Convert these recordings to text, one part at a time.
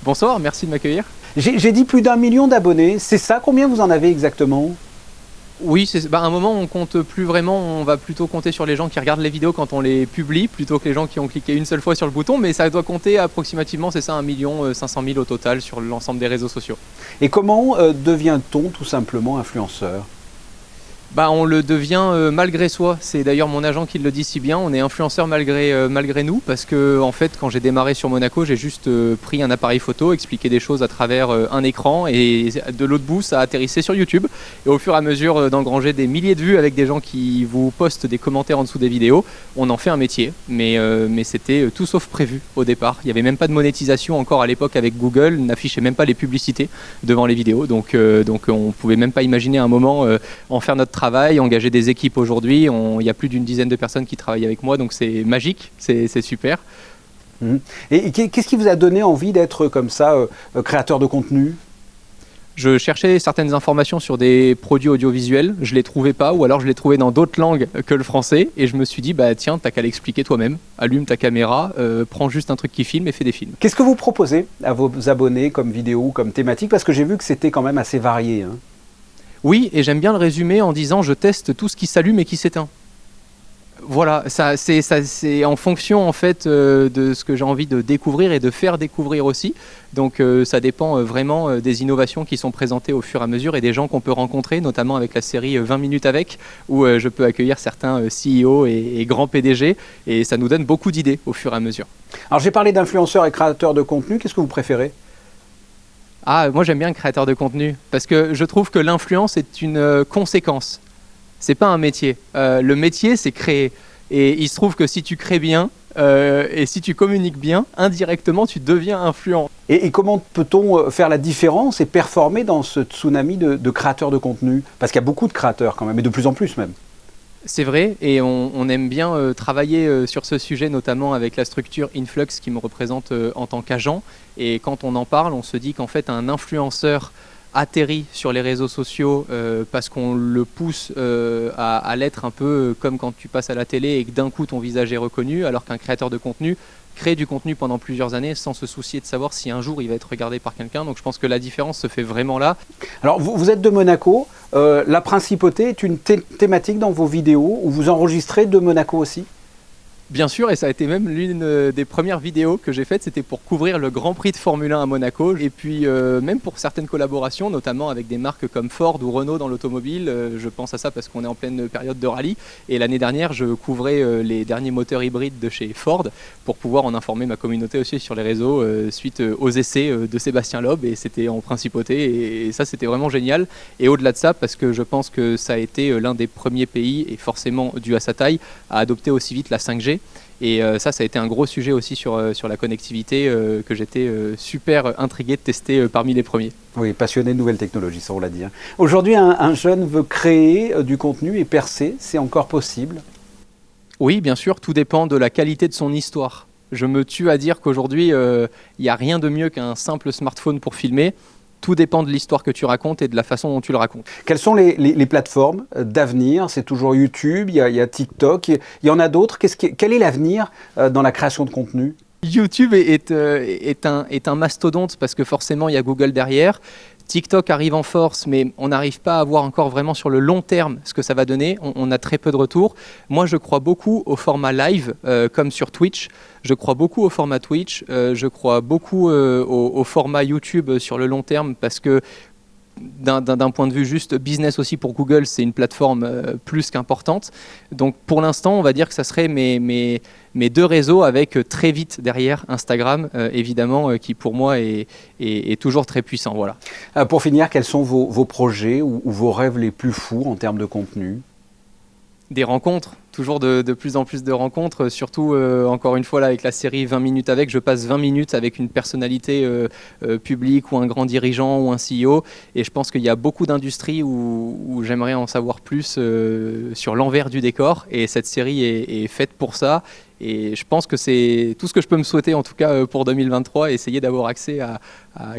Bonsoir, merci de m'accueillir. J'ai dit plus d'1 million d'abonnés, c'est ça? Combien vous en avez exactement? Oui, à un moment on compte plus vraiment, on va plutôt compter sur les gens qui regardent les vidéos quand on les publie, plutôt que les gens qui ont cliqué une seule fois sur le bouton, mais ça doit compter approximativement, c'est ça, 1 500 000 au total sur l'ensemble des réseaux sociaux. Et comment devient-on tout simplement influenceur? On le devient malgré soi. C'est d'ailleurs mon agent qui le dit si bien. On est influenceur malgré nous parce que en fait, quand j'ai démarré sur Monaco, j'ai juste pris un appareil photo, expliqué des choses à travers un écran et de l'autre bout, ça a atterrissé sur YouTube. Et au fur et à mesure d'engranger des milliers de vues avec des gens qui vous postent des commentaires en dessous des vidéos, on en fait un métier. Mais c'était tout sauf prévu au départ. Il n'y avait même pas de monétisation encore à l'époque avec Google, n'affichait même pas les publicités devant les vidéos. Donc on pouvait même pas imaginer à un moment en faire notre travail, engager des équipes aujourd'hui. Il y a plus d'une dizaine de personnes qui travaillent avec moi, donc c'est magique, c'est super. Et qu'est-ce qui vous a donné envie d'être comme ça, créateur de contenu? Je cherchais certaines informations sur des produits audiovisuels, je ne les trouvais pas, ou alors je les trouvais dans d'autres langues que le français, et je me suis dit, tiens, t'as qu'à l'expliquer toi-même, allume ta caméra, prends juste un truc qui filme et fais des films. Qu'est-ce que vous proposez à vos abonnés comme vidéo, comme thématique? Parce que j'ai vu que c'était quand même assez varié. Oui, et j'aime bien le résumer en disant je teste tout ce qui s'allume et qui s'éteint. Voilà, c'est en fonction en fait de ce que j'ai envie de découvrir et de faire découvrir aussi. Donc ça dépend vraiment des innovations qui sont présentées au fur et à mesure et des gens qu'on peut rencontrer, notamment avec la série 20 minutes avec, où je peux accueillir certains CEO et grands PDG et ça nous donne beaucoup d'idées au fur et à mesure. Alors j'ai parlé d'influenceurs et créateurs de contenu, qu'est-ce que vous préférez? Moi j'aime bien le créateur de contenu parce que je trouve que l'influence est une conséquence. C'est pas un métier. Le métier c'est créer. Et il se trouve que si tu crées bien et si tu communiques bien, indirectement tu deviens influent. Et comment peut-on faire la différence et performer dans ce tsunami de créateurs de contenu? Parce qu'il y a beaucoup de créateurs quand même, et de plus en plus même. C'est vrai, et on aime bien travailler sur ce sujet, notamment avec la structure Influx qui me représente en tant qu'agent. Et quand on en parle, on se dit qu'en fait un influenceur atterrit sur les réseaux sociaux parce qu'on le pousse à l'être un peu comme quand tu passes à la télé et que d'un coup ton visage est reconnu, alors qu'un créateur de contenu crée du contenu pendant plusieurs années sans se soucier de savoir si un jour il va être regardé par quelqu'un. Donc je pense que la différence se fait vraiment là. Alors vous êtes de Monaco, la principauté est une thématique dans vos vidéos où vous enregistrez de Monaco aussi? Bien sûr, et ça a été même l'une des premières vidéos que j'ai faites, c'était pour couvrir le Grand Prix de Formule 1 à Monaco. Et puis même pour certaines collaborations, notamment avec des marques comme Ford ou Renault dans l'automobile, je pense à ça parce qu'on est en pleine période de rallye. Et l'année dernière, je couvrais les derniers moteurs hybrides de chez Ford pour pouvoir en informer ma communauté aussi sur les réseaux suite aux essais de Sébastien Loeb. Et c'était en principauté et ça, c'était vraiment génial. Et au-delà de ça, parce que je pense que ça a été l'un des premiers pays, et forcément dû à sa taille, à adopter aussi vite la 5G. Et ça a été un gros sujet aussi sur la connectivité que j'étais super intrigué de tester parmi les premiers. Oui, passionné de nouvelles technologies, ça on l'a dit. Aujourd'hui, un jeune veut créer du contenu et percer, c'est encore possible? Oui, bien sûr, tout dépend de la qualité de son histoire. Je me tue à dire qu'aujourd'hui, il n'y a rien de mieux qu'un simple smartphone pour filmer. Tout dépend de l'histoire que tu racontes et de la façon dont tu le racontes. Quelles sont les plateformes d'avenir? C'est toujours YouTube, il y a TikTok, il y en a d'autres. Quel est l'avenir dans la création de contenu? YouTube est un mastodonte parce que forcément il y a Google derrière. TikTok arrive en force, mais on n'arrive pas à voir encore vraiment sur le long terme ce que ça va donner. On a très peu de retours. Moi, je crois beaucoup au format live, comme sur Twitch. Je crois beaucoup au format Twitch. Je crois beaucoup au format YouTube sur le long terme parce que d'un point de vue juste business aussi pour Google, c'est une plateforme plus qu'importante. Donc pour l'instant, on va dire que ça serait mes deux réseaux avec très vite derrière Instagram, évidemment, qui pour moi est toujours très puissant. Voilà. Pour finir, quels sont vos projets ou vos rêves les plus fous en termes de contenu? Des rencontres, toujours de plus en plus de rencontres, surtout encore une fois là avec la série 20 minutes avec, je passe 20 minutes avec une personnalité publique ou un grand dirigeant ou un CEO et je pense qu'il y a beaucoup d'industries où j'aimerais en savoir plus sur l'envers du décor et cette série est faite pour ça. Et je pense que c'est tout ce que je peux me souhaiter, en tout cas pour 2023, essayer d'avoir accès à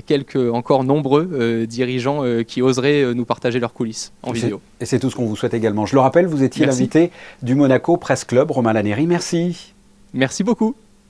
quelques encore nombreux dirigeants qui oseraient nous partager leurs coulisses en vidéo. Et c'est tout ce qu'on vous souhaite également. Je le rappelle, vous étiez l'invité du Monaco Press Club, Romain Lannéry. Merci. Merci beaucoup.